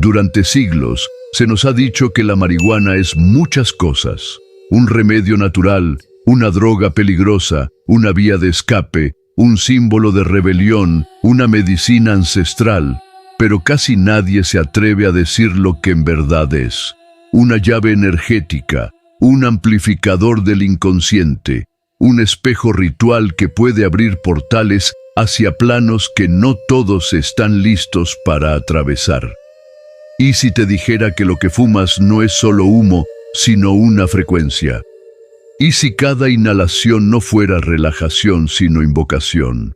Durante siglos se nos ha dicho que la marihuana es muchas cosas: un remedio natural, una droga peligrosa, una vía de escape, un símbolo de rebelión, una medicina ancestral, pero casi nadie se atreve a decir lo que en verdad es: una llave energética, un amplificador del inconsciente, un espejo ritual que puede abrir portales hacia planos que no todos están listos para atravesar. ¿Y si te dijera que lo que fumas no es solo humo, sino una frecuencia? ¿Y si cada inhalación no fuera relajación, sino invocación?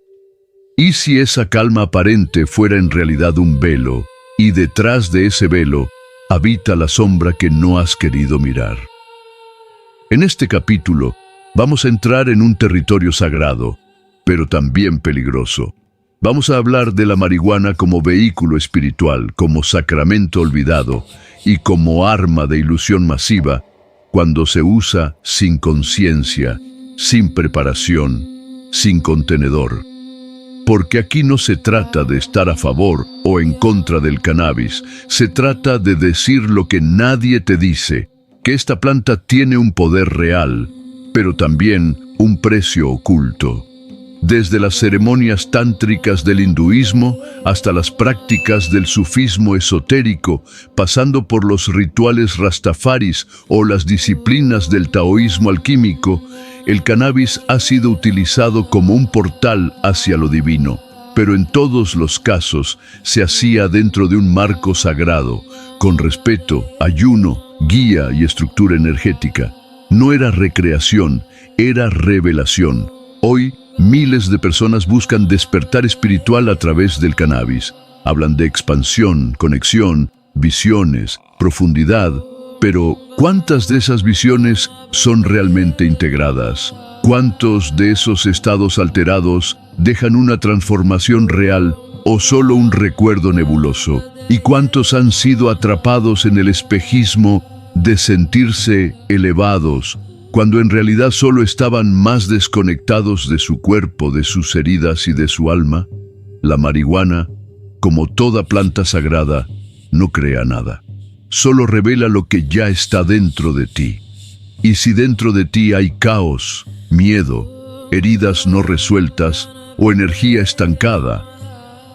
¿Y si esa calma aparente fuera en realidad un velo, y detrás de ese velo habita la sombra que no has querido mirar? En este capítulo vamos a entrar en un territorio sagrado, pero también peligroso. Vamos a hablar de la marihuana como vehículo espiritual, como sacramento olvidado y como arma de ilusión masiva cuando se usa sin conciencia, sin preparación, sin contenedor. Porque aquí no se trata de estar a favor o en contra del cannabis, se trata de decir lo que nadie te dice, que esta planta tiene un poder real, pero también un precio oculto. Desde las ceremonias tántricas del hinduismo hasta las prácticas del sufismo esotérico, pasando por los rituales rastafaris o las disciplinas del taoísmo alquímico, el cannabis ha sido utilizado como un portal hacia lo divino, pero en todos los casos se hacía dentro de un marco sagrado, con respeto, ayuno, guía y estructura energética. No era recreación, era revelación. Hoy, miles de personas buscan despertar espiritual a través del cannabis. Hablan de expansión, conexión, visiones, profundidad, pero ¿cuántas de esas visiones son realmente integradas? ¿Cuántos de esos estados alterados dejan una transformación real o solo un recuerdo nebuloso? ¿Y cuántos han sido atrapados en el espejismo de sentirse elevados, cuando en realidad solo estaban más desconectados de su cuerpo, de sus heridas y de su alma? La marihuana, como toda planta sagrada, no crea nada. Solo revela lo que ya está dentro de ti. Y si dentro de ti hay caos, miedo, heridas no resueltas o energía estancada,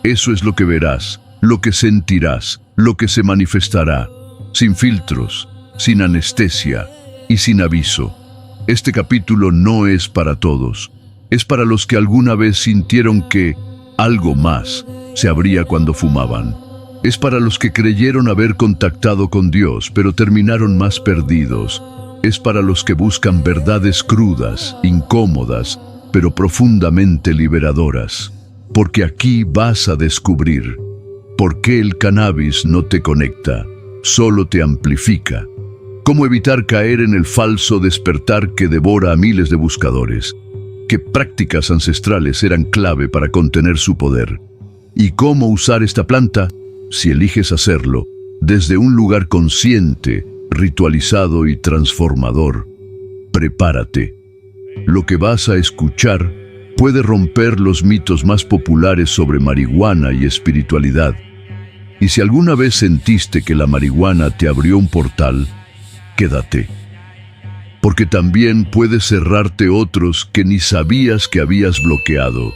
eso es lo que verás, lo que sentirás, lo que se manifestará, sin filtros, sin anestesia y sin aviso. Este capítulo no es para todos. Es para los que alguna vez sintieron que algo más se abría cuando fumaban. Es para los que creyeron haber contactado con Dios, pero terminaron más perdidos. Es para los que buscan verdades crudas, incómodas, pero profundamente liberadoras. Porque aquí vas a descubrir por qué el cannabis no te conecta, solo te amplifica. Cómo evitar caer en el falso despertar que devora a miles de buscadores. Qué prácticas ancestrales eran clave para contener su poder. Y cómo usar esta planta, si eliges hacerlo, desde un lugar consciente, ritualizado y transformador. Prepárate. Lo que vas a escuchar puede romper los mitos más populares sobre marihuana y espiritualidad. Y si alguna vez sentiste que la marihuana te abrió un portal, quédate. Porque también puede cerrarte otros que ni sabías que habías bloqueado.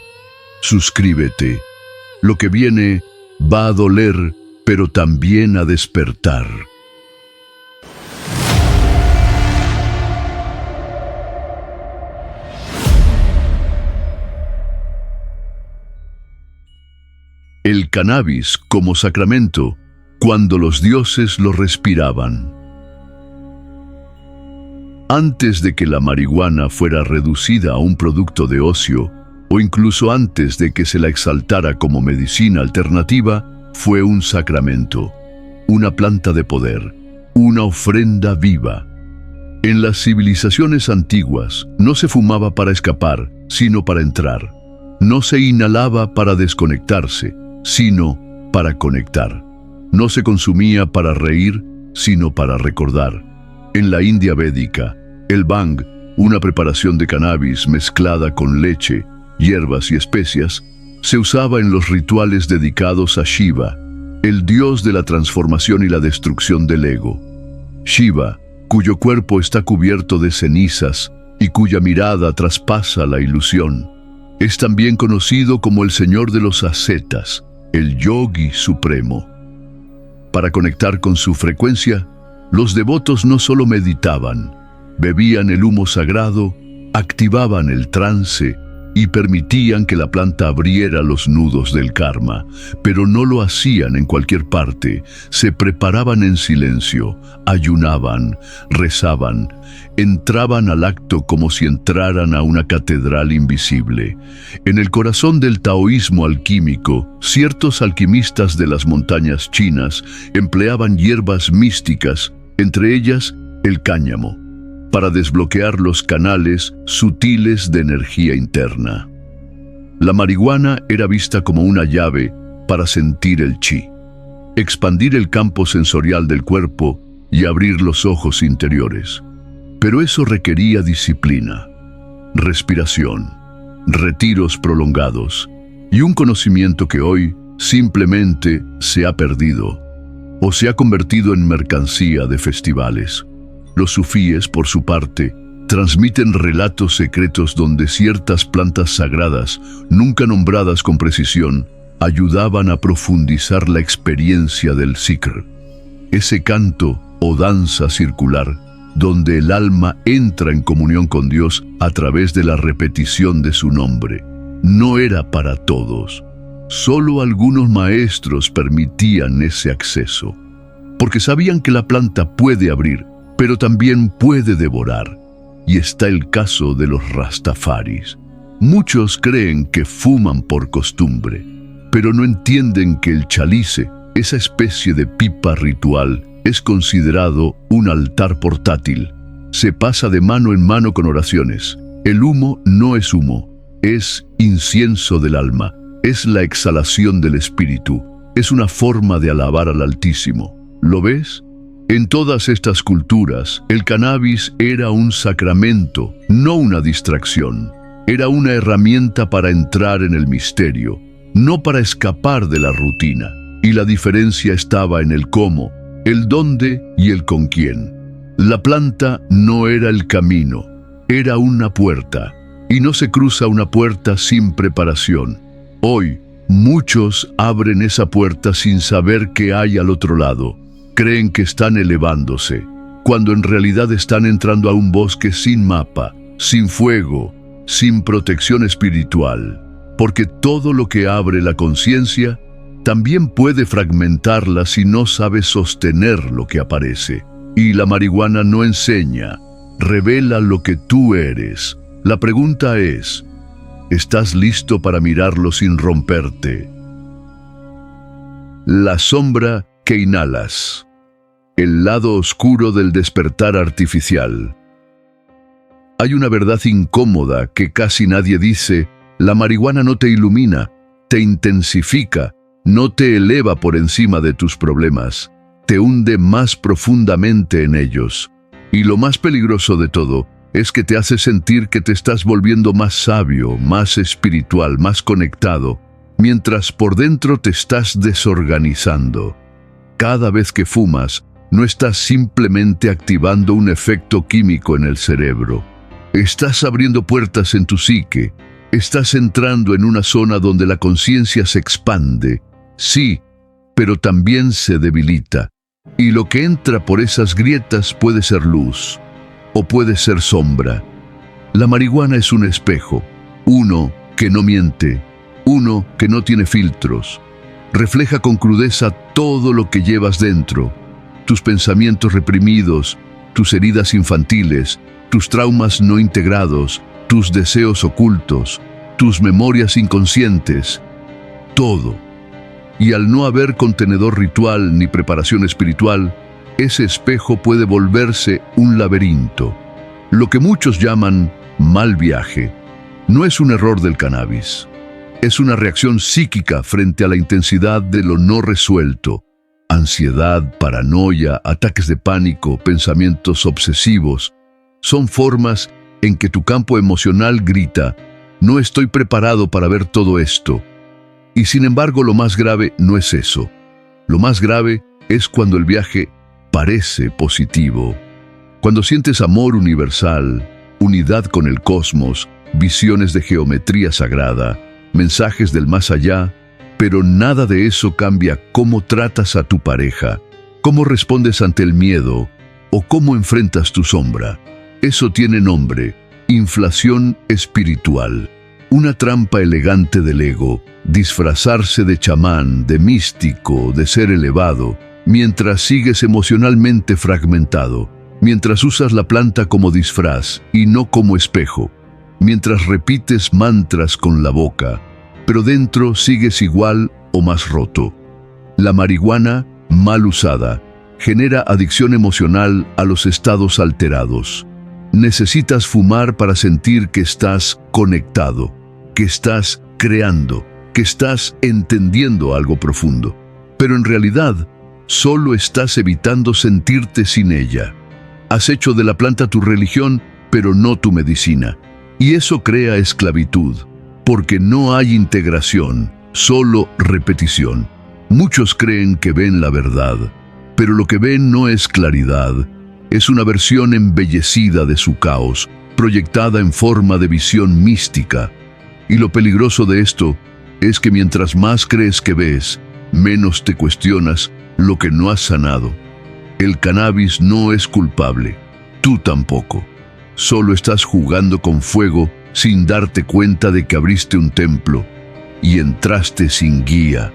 Suscríbete. Lo que viene va a doler, pero también a despertar. El cannabis como sacramento, cuando los dioses lo respiraban. Antes de que la marihuana fuera reducida a un producto de ocio, o incluso antes de que se la exaltara como medicina alternativa, fue un sacramento, una planta de poder, una ofrenda viva. En las civilizaciones antiguas no se fumaba para escapar, sino para entrar. No se inhalaba para desconectarse, sino para conectar. No se consumía para reír, sino para recordar. En la India védica, el bhang, una preparación de cannabis mezclada con leche, hierbas y especias, se usaba en los rituales dedicados a Shiva, el dios de la transformación y la destrucción del ego. Shiva, cuyo cuerpo está cubierto de cenizas y cuya mirada traspasa la ilusión. Es también conocido como el señor de los ascetas, el yogi supremo. Para conectar con su frecuencia, los devotos no solo meditaban, bebían el humo sagrado, activaban el trance y permitían que la planta abriera los nudos del karma, pero no lo hacían en cualquier parte. Se preparaban en silencio, ayunaban, rezaban, entraban al acto como si entraran a una catedral invisible. En el corazón del taoísmo alquímico, ciertos alquimistas de las montañas chinas empleaban hierbas místicas, entre ellas el cáñamo, para desbloquear los canales sutiles de energía interna. La marihuana era vista como una llave para sentir el chi, expandir el campo sensorial del cuerpo y abrir los ojos interiores. Pero eso requería disciplina, respiración, retiros prolongados y un conocimiento que hoy simplemente se ha perdido o se ha convertido en mercancía de festivales. Los sufíes, por su parte, transmiten relatos secretos donde ciertas plantas sagradas, nunca nombradas con precisión, ayudaban a profundizar la experiencia del zikr, ese canto o danza circular donde el alma entra en comunión con Dios a través de la repetición de su nombre. No era para todos. Solo algunos maestros permitían ese acceso, porque sabían que la planta puede abrir, pero también puede devorar. Y está el caso de los rastafaris. Muchos creen que fuman por costumbre, pero no entienden que el chalice, esa especie de pipa ritual, es considerado un altar portátil. Se pasa de mano en mano con oraciones. El humo no es humo, es incienso del alma, es la exhalación del espíritu, es una forma de alabar al Altísimo. ¿Lo ves? En todas estas culturas, el cannabis era un sacramento, no una distracción. Era una herramienta para entrar en el misterio, no para escapar de la rutina. Y la diferencia estaba en el cómo, el dónde y el con quién. La planta no era el camino, era una puerta. Y no se cruza una puerta sin preparación. Hoy, muchos abren esa puerta sin saber qué hay al otro lado. Creen que están elevándose, cuando en realidad están entrando a un bosque sin mapa, sin fuego, sin protección espiritual. Porque todo lo que abre la conciencia también puede fragmentarla si no sabe sostener lo que aparece. Y la marihuana no enseña, revela lo que tú eres. La pregunta es, ¿estás listo para mirarlo sin romperte? La sombra que inhalas. El lado oscuro del despertar artificial. Hay una verdad incómoda que casi nadie dice: la marihuana no te ilumina, te intensifica, no te eleva por encima de tus problemas, te hunde más profundamente en ellos. Y lo más peligroso de todo es que te hace sentir que te estás volviendo más sabio, más espiritual, más conectado, mientras por dentro te estás desorganizando. Cada vez que fumas, no estás simplemente activando un efecto químico en el cerebro. Estás abriendo puertas en tu psique. Estás entrando en una zona donde la conciencia se expande, sí, pero también se debilita. Y lo que entra por esas grietas puede ser luz, o puede ser sombra. La marihuana es un espejo, uno que no miente, uno que no tiene filtros. Refleja con crudeza todo lo que llevas dentro. Tus pensamientos reprimidos, tus heridas infantiles, tus traumas no integrados, tus deseos ocultos, tus memorias inconscientes, todo. Y al no haber contenedor ritual ni preparación espiritual, ese espejo puede volverse un laberinto. Lo que muchos llaman mal viaje no es un error del cannabis. Es una reacción psíquica frente a la intensidad de lo no resuelto. Ansiedad, paranoia, ataques de pánico, pensamientos obsesivos, son formas en que tu campo emocional grita: no estoy preparado para ver todo esto. Y sin embargo, lo más grave no es eso. Lo más grave es cuando el viaje parece positivo. Cuando sientes amor universal, unidad con el cosmos, visiones de geometría sagrada, mensajes del más allá, pero nada de eso cambia cómo tratas a tu pareja, cómo respondes ante el miedo o cómo enfrentas tu sombra. Eso tiene nombre: inflación espiritual. Una trampa elegante del ego, disfrazarse de chamán, de místico, de ser elevado, mientras sigues emocionalmente fragmentado, mientras usas la planta como disfraz y no como espejo, mientras repites mantras con la boca, pero dentro sigues igual o más roto. La marihuana, mal usada, genera adicción emocional a los estados alterados. Necesitas fumar para sentir que estás conectado, que estás creando, que estás entendiendo algo profundo. Pero en realidad, solo estás evitando sentirte sin ella. Has hecho de la planta tu religión, pero no tu medicina. Y eso crea esclavitud, porque no hay integración, solo repetición. Muchos creen que ven la verdad, pero lo que ven no es claridad, es una versión embellecida de su caos, proyectada en forma de visión mística. Y lo peligroso de esto es que mientras más crees que ves, menos te cuestionas lo que no has sanado. El cannabis no es culpable, tú tampoco. Solo estás jugando con fuego sin darte cuenta de que abriste un templo y entraste sin guía.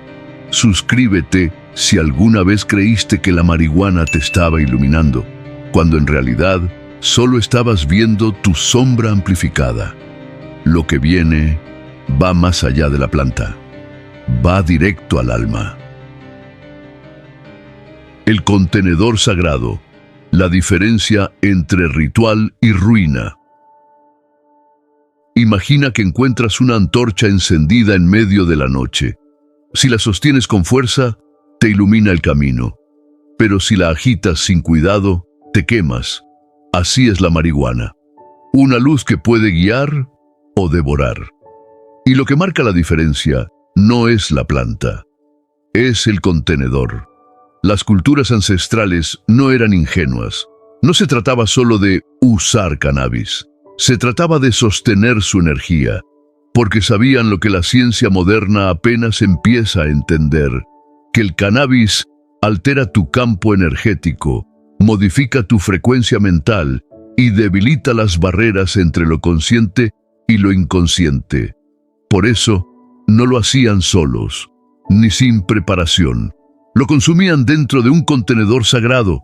Suscríbete si alguna vez creíste que la marihuana te estaba iluminando, cuando en realidad solo estabas viendo tu sombra amplificada. Lo que viene va más allá de la planta, va directo al alma. El contenedor sagrado, la diferencia entre ritual y ruina. Imagina que encuentras una antorcha encendida en medio de la noche. Si la sostienes con fuerza, te ilumina el camino. Pero si la agitas sin cuidado, te quemas. Así es la marihuana. Una luz que puede guiar o devorar. Y lo que marca la diferencia no es la planta, es el contenedor. Las culturas ancestrales no eran ingenuas. No se trataba solo de usar cannabis. Se trataba de sostener su energía, porque sabían lo que la ciencia moderna apenas empieza a entender, que el cannabis altera tu campo energético, modifica tu frecuencia mental y debilita las barreras entre lo consciente y lo inconsciente. Por eso, no lo hacían solos, ni sin preparación. Lo consumían dentro de un contenedor sagrado.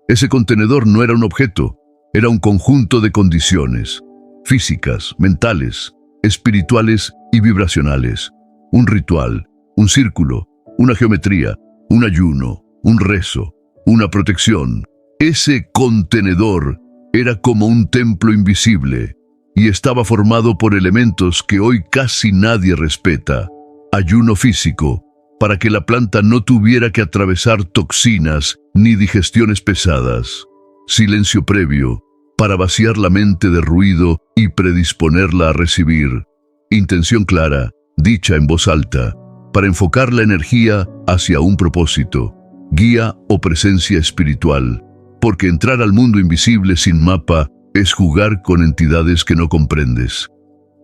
Ese contenedor no era un objeto, era un conjunto de condiciones, físicas, mentales, espirituales y vibracionales. Un ritual, un círculo, una geometría, un ayuno, un rezo, una protección. Ese contenedor era como un templo invisible y estaba formado por elementos que hoy casi nadie respeta. Ayuno físico, para que la planta no tuviera que atravesar toxinas ni digestiones pesadas. Silencio previo, para vaciar la mente de ruido y predisponerla a recibir. Intención clara, dicha en voz alta, para enfocar la energía hacia un propósito, guía o presencia espiritual, porque entrar al mundo invisible sin mapa es jugar con entidades que no comprendes.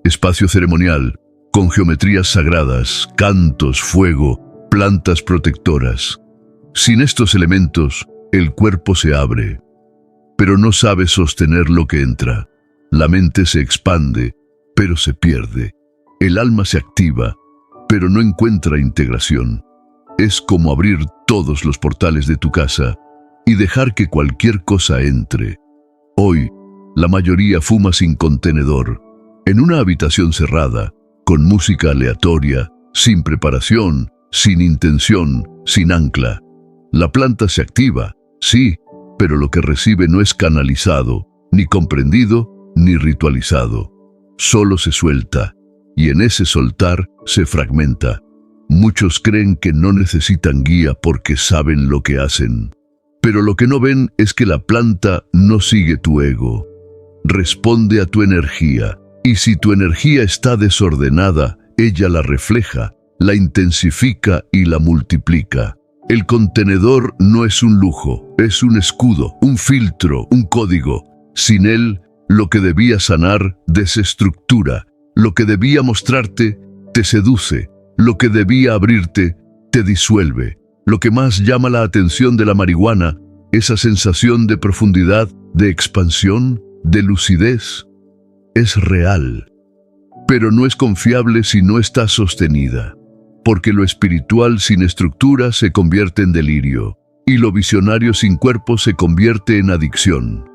Espacio ceremonial, con geometrías sagradas, cantos, fuego, plantas protectoras. Sin estos elementos, el cuerpo se abre, pero no sabe sostener lo que entra. La mente se expande, pero se pierde. El alma se activa, pero no encuentra integración. Es como abrir todos los portales de tu casa y dejar que cualquier cosa entre. Hoy, la mayoría fuma sin contenedor, en una habitación cerrada, con música aleatoria, sin preparación, sin intención, sin ancla. La planta se activa, sí, pero lo que recibe no es canalizado, ni comprendido, ni ritualizado. Solo se suelta, y en ese soltar se fragmenta. Muchos creen que no necesitan guía porque saben lo que hacen. Pero lo que no ven es que la planta no sigue tu ego. Responde a tu energía, y si tu energía está desordenada, ella la refleja, la intensifica y la multiplica. El contenedor no es un lujo, es un escudo, un filtro, un código. Sin él, lo que debía sanar desestructura, lo que debía mostrarte te seduce, lo que debía abrirte te disuelve. Lo que más llama la atención de la marihuana, esa sensación de profundidad, de expansión, de lucidez, es real. Pero no es confiable si no está sostenida, porque lo espiritual sin estructura se convierte en delirio, y lo visionario sin cuerpo se convierte en adicción.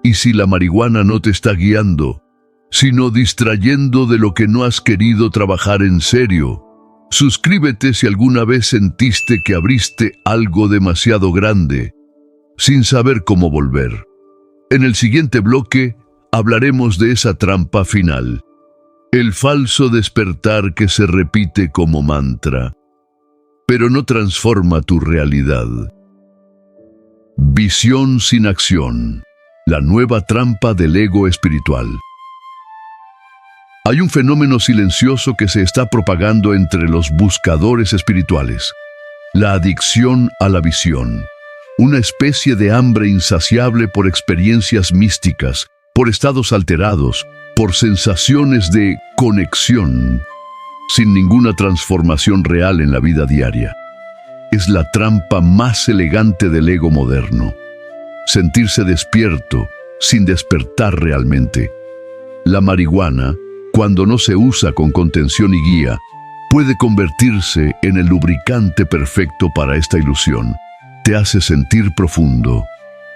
Y si la marihuana no te está guiando, sino distrayendo de lo que no has querido trabajar en serio, suscríbete si alguna vez sentiste que abriste algo demasiado grande, sin saber cómo volver. En el siguiente bloque hablaremos de esa trampa final, el falso despertar que se repite como mantra, pero no transforma tu realidad. Visión sin acción, la nueva trampa del ego espiritual. Hay un fenómeno silencioso que se está propagando entre los buscadores espirituales: la adicción a la visión. Una especie de hambre insaciable por experiencias místicas, por estados alterados, por sensaciones de conexión, sin ninguna transformación real en la vida diaria. Es la trampa más elegante del ego moderno. Sentirse despierto, sin despertar realmente. La marihuana, cuando no se usa con contención y guía, puede convertirse en el lubricante perfecto para esta ilusión. Te hace sentir profundo,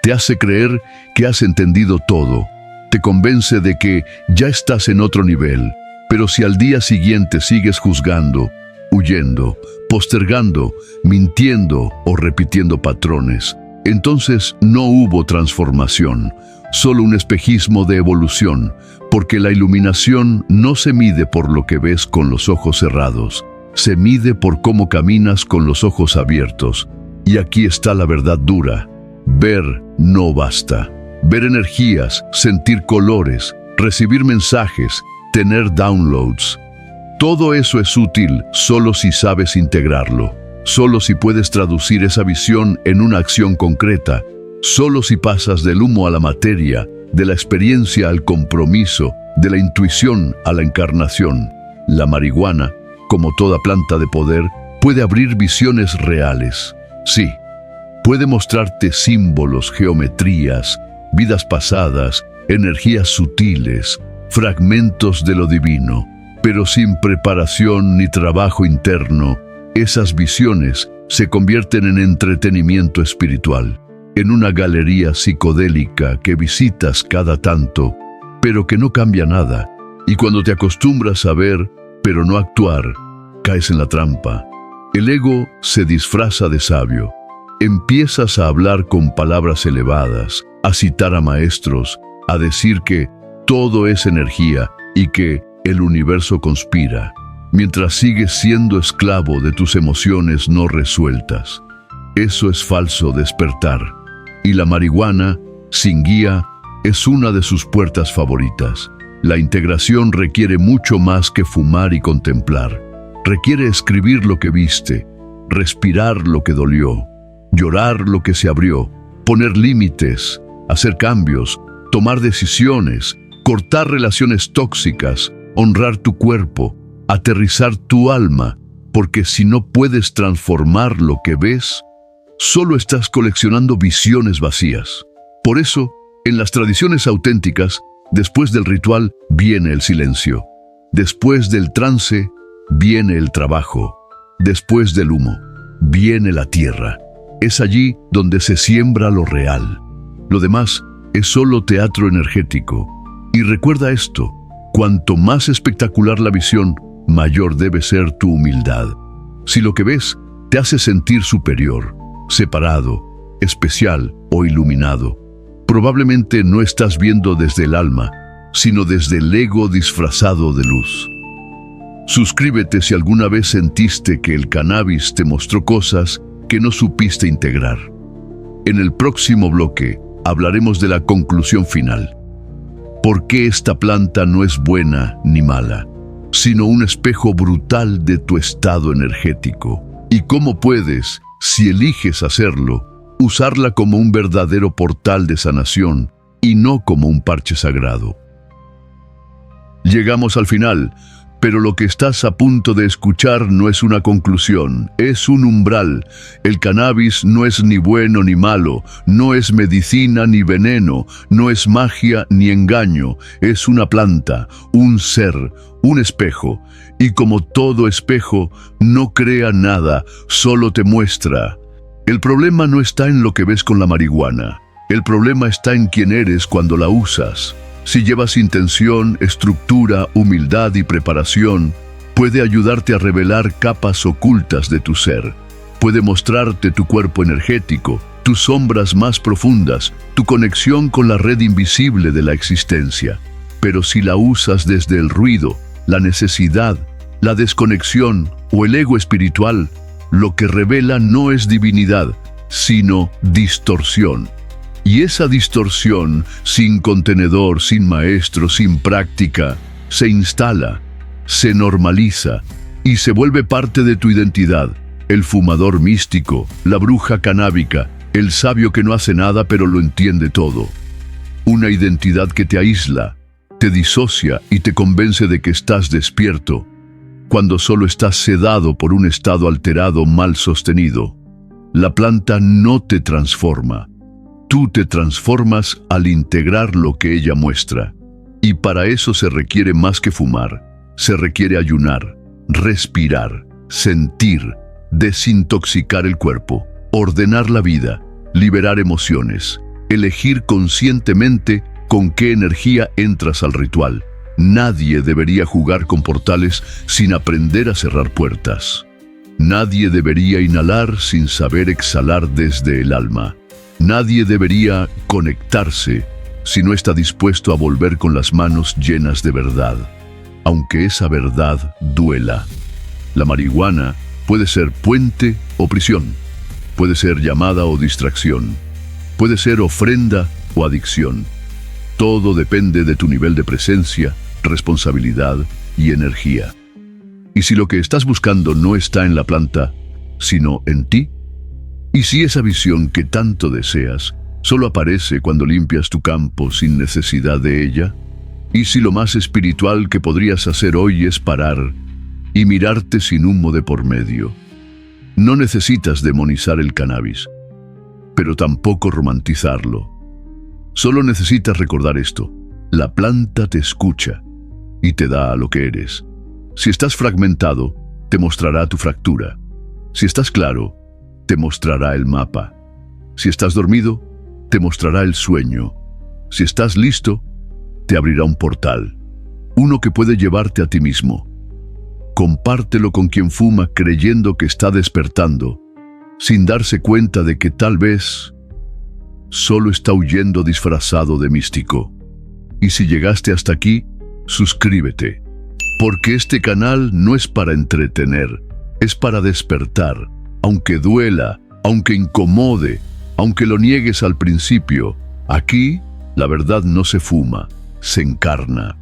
te hace creer que has entendido todo, te convence de que ya estás en otro nivel, pero si al día siguiente sigues juzgando, huyendo, postergando, mintiendo o repitiendo patrones, entonces no hubo transformación, solo un espejismo de evolución, porque la iluminación no se mide por lo que ves con los ojos cerrados, se mide por cómo caminas con los ojos abiertos. Y aquí está la verdad dura: ver no basta. Ver energías, sentir colores, recibir mensajes, tener downloads. Todo eso es útil solo si sabes integrarlo, solo si puedes traducir esa visión en una acción concreta, solo si pasas del humo a la materia, de la experiencia al compromiso, de la intuición a la encarnación. La marihuana, como toda planta de poder, puede abrir visiones reales. Sí, puede mostrarte símbolos, geometrías, vidas pasadas, energías sutiles, fragmentos de lo divino, pero sin preparación ni trabajo interno, esas visiones se convierten en entretenimiento espiritual, en una galería psicodélica que visitas cada tanto, pero que no cambia nada, y cuando te acostumbras a ver, pero no actuar, caes en la trampa. El ego se disfraza de sabio. Empiezas a hablar con palabras elevadas, a citar a maestros, a decir que todo es energía y que el universo conspira, mientras sigues siendo esclavo de tus emociones no resueltas. Eso es falso despertar. Y la marihuana, sin guía, es una de sus puertas favoritas. La integración requiere mucho más que fumar y contemplar. Requiere escribir lo que viste, respirar lo que dolió, llorar lo que se abrió, poner límites, hacer cambios, tomar decisiones, cortar relaciones tóxicas, honrar tu cuerpo, aterrizar tu alma, porque si no puedes transformar lo que ves, solo estás coleccionando visiones vacías. Por eso, en las tradiciones auténticas, después del ritual viene el silencio. Después del trance, viene el trabajo. Después del humo, viene la tierra. Es allí donde se siembra lo real. Lo demás es solo teatro energético. Y recuerda esto: cuanto más espectacular la visión, mayor debe ser tu humildad. Si lo que ves te hace sentir superior, separado, especial o iluminado, probablemente no estás viendo desde el alma, sino desde el ego disfrazado de luz. Suscríbete si alguna vez sentiste que el cannabis te mostró cosas que no supiste integrar. En el próximo bloque hablaremos de la conclusión final. ¿Por qué esta planta no es buena ni mala, sino un espejo brutal de tu estado energético? ¿Y cómo puedes, si eliges hacerlo, usarla como un verdadero portal de sanación y no como un parche sagrado. Llegamos al final, pero lo que estás a punto de escuchar no es una conclusión, es un umbral. El cannabis no es ni bueno ni malo, no es medicina ni veneno, no es magia ni engaño, es una planta, un ser, un espejo. Y como todo espejo, no crea nada, solo te muestra. El problema no está en lo que ves con la marihuana, el problema está en quién eres cuando la usas. Si llevas intención, estructura, humildad y preparación, puede ayudarte a revelar capas ocultas de tu ser. Puede mostrarte tu cuerpo energético, tus sombras más profundas, tu conexión con la red invisible de la existencia. Pero si la usas desde el ruido, la necesidad, la desconexión o el ego espiritual, lo que revela no es divinidad, sino distorsión. Y esa distorsión, sin contenedor, sin maestro, sin práctica, se instala, se normaliza y se vuelve parte de tu identidad. El fumador místico, la bruja canábica, el sabio que no hace nada pero lo entiende todo. Una identidad que te aísla, te disocia y te convence de que estás despierto, cuando solo estás sedado por un estado alterado mal sostenido. La planta no te transforma. Tú te transformas al integrar lo que ella muestra. Y para eso se requiere más que fumar. Se requiere ayunar, respirar, sentir, desintoxicar el cuerpo, ordenar la vida, liberar emociones, elegir conscientemente con qué energía entras al ritual. Nadie debería jugar con portales sin aprender a cerrar puertas. Nadie debería inhalar sin saber exhalar desde el alma. Nadie debería conectarse si no está dispuesto a volver con las manos llenas de verdad, aunque esa verdad duela. La marihuana puede ser puente o prisión, puede ser llamada o distracción, puede ser ofrenda o adicción. Todo depende de tu nivel de presencia, responsabilidad y energía. Y si lo que estás buscando no está en la planta, sino en ti, y si esa visión que tanto deseas solo aparece cuando limpias tu campo sin necesidad de ella, y si lo más espiritual que podrías hacer hoy es parar y mirarte sin humo de por medio. No necesitas demonizar el cannabis, pero tampoco romantizarlo. Solo necesitas recordar esto: la planta te escucha y te da a lo que eres. Si estás fragmentado, te mostrará tu fractura. Si estás claro, te mostrará el mapa. Si estás dormido, te mostrará el sueño. Si estás listo, te abrirá un portal, uno que puede llevarte a ti mismo. Compártelo con quien fuma creyendo que está despertando, sin darse cuenta de que tal vez solo está huyendo disfrazado de místico. Y si llegaste hasta aquí, suscríbete, porque este canal no es para entretener, es para despertar. Aunque duela, aunque incomode, aunque lo niegues al principio, aquí la verdad no se fuma, se encarna.